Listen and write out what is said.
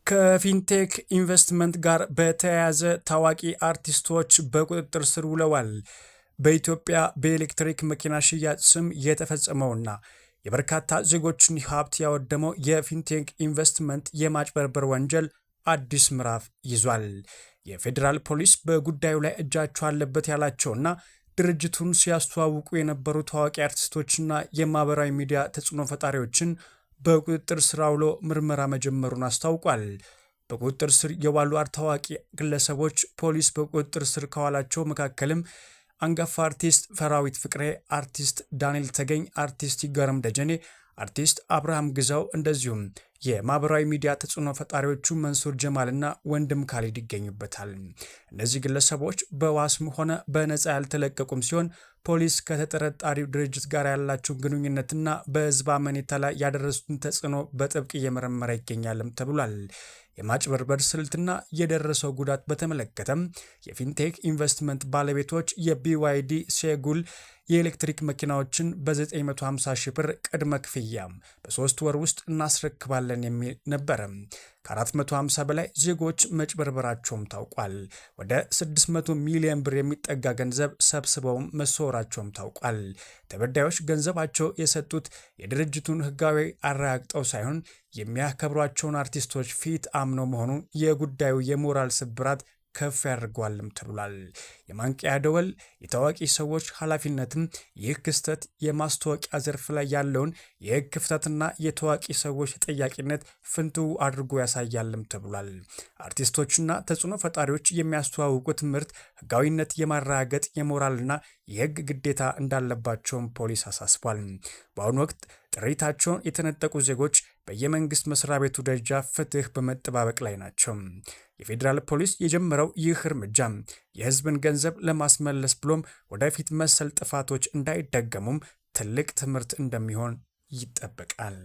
ከፊንቴክ ኢንቨስትመንት ጋር በተያያዘ ታዋቂ አርቲስቶች በቁጥጥር ስር ውለዋል። በኢትዮጵያ በኤሌክትሪክ መኪና ሽያጭ ስም የተፈጸመውና የበርካታ ዜጎችን ሀብት ያወደመው የፊንቴክ ኢንቨስትመንት የማጭበርበር ወንጀል አዲስ ምዕራፍ ይዟል። የፌዴራል ፖሊስ በጉዳዩ ላይ እጃቸው አለበት ያላቸውና ድርጅቱን ሲያስተዋውቁ የነበሩ ታዋቂ አርቲስቶችና የማህበራዊ ሚዲያ ተጽዕኖ ፈጣሪዎችን በቁጥጥር ስር አውሎ ምርመራ መጀመሩን አስታውቋል። በቁጥጥር ስር የዋሉ ታዋቂ ግለሰቦች ፖሊስ በቁጥጥር ስር ከዋላቸው መካከልም አንጋፋ አርቲስት ፈራዊት ፍቅሬ፣ አርቲስት ዳንኤል ተገኝ፣ አርቲስት ይገረም ደጀኔ፣ አርቲስት አብርሃም ግዛው እንደዚሁም የማህበራዊ ሚዲያ ተጽዕኖ ፈጣሪዎቹ መንሱር ጀማልና ወንድም ካሊድ ይገኙበታል። እነዚህ ግለሰቦች በዋስም ሆነ በነፃ ያልተለቀቁም ሲሆን ፖሊስ ከተጠረጣሪው ድርጅት ጋር ያላቸውን ግንኙነትና በህዝብ አመኔታ ላይ ያደረሱትን ተጽዕኖ በጥብቅ እየመረመረ ይገኛልም ተብሏል። የማጭበርበር ስልትና የደረሰው ጉዳት በተመለከተም የፊንቴክ ኢንቨስትመንት ባለቤቶች የቢዋይዲ ሴጉል የኤሌክትሪክ መኪናዎችን በ950 ሺህ ብር ቅድመ ክፍያ በ3 ወር ውስጥ እናስረክባለን የሚል ነበረ። ከ450 በላይ ዜጎች መጭበርበራቸውም ታውቋል። ወደ 600 ሚሊዮን ብር የሚጠጋ ገንዘብ ሰብስበውም መሰወራቸውም ታውቋል። ተበዳዮች ገንዘባቸው የሰጡት የድርጅቱን ህጋዊ አረጋግጠው ሳይሆን የሚያከብሯቸውን አርቲስቶች ፊት አምነው መሆኑን የጉዳዩ የሞራል ስብራት ከፍ ያደርገዋልም ተብሏል። የማንቂያ ደወል የታዋቂ ሰዎች ኃላፊነትም ይህ ክስተት የማስታወቂያ ዘርፍ ላይ ያለውን የህግ ክፍተትና የታዋቂ ሰዎች ተጠያቂነት ፍንትው አድርጎ ያሳያልም ተብሏል። አርቲስቶችና ተጽዕኖ ፈጣሪዎች የሚያስተዋውቁት ምርት ህጋዊነት የማረጋገጥ የሞራልና የህግ ግዴታ እንዳለባቸውም ፖሊስ አሳስቧል። በአሁኑ ወቅት ጥሪታቸውን የተነጠቁ ዜጎች በየመንግስት መስሪያ ቤቱ ደረጃ ፍትህ በመጠባበቅ ላይ ናቸው። የፌዴራል ፖሊስ የጀመረው ይህ እርምጃ የህዝብን ገንዘብ ለማስመለስ ብሎም ወደፊት መሰል ጥፋቶች እንዳይደገሙም ትልቅ ትምህርት እንደሚሆን ይጠበቃል።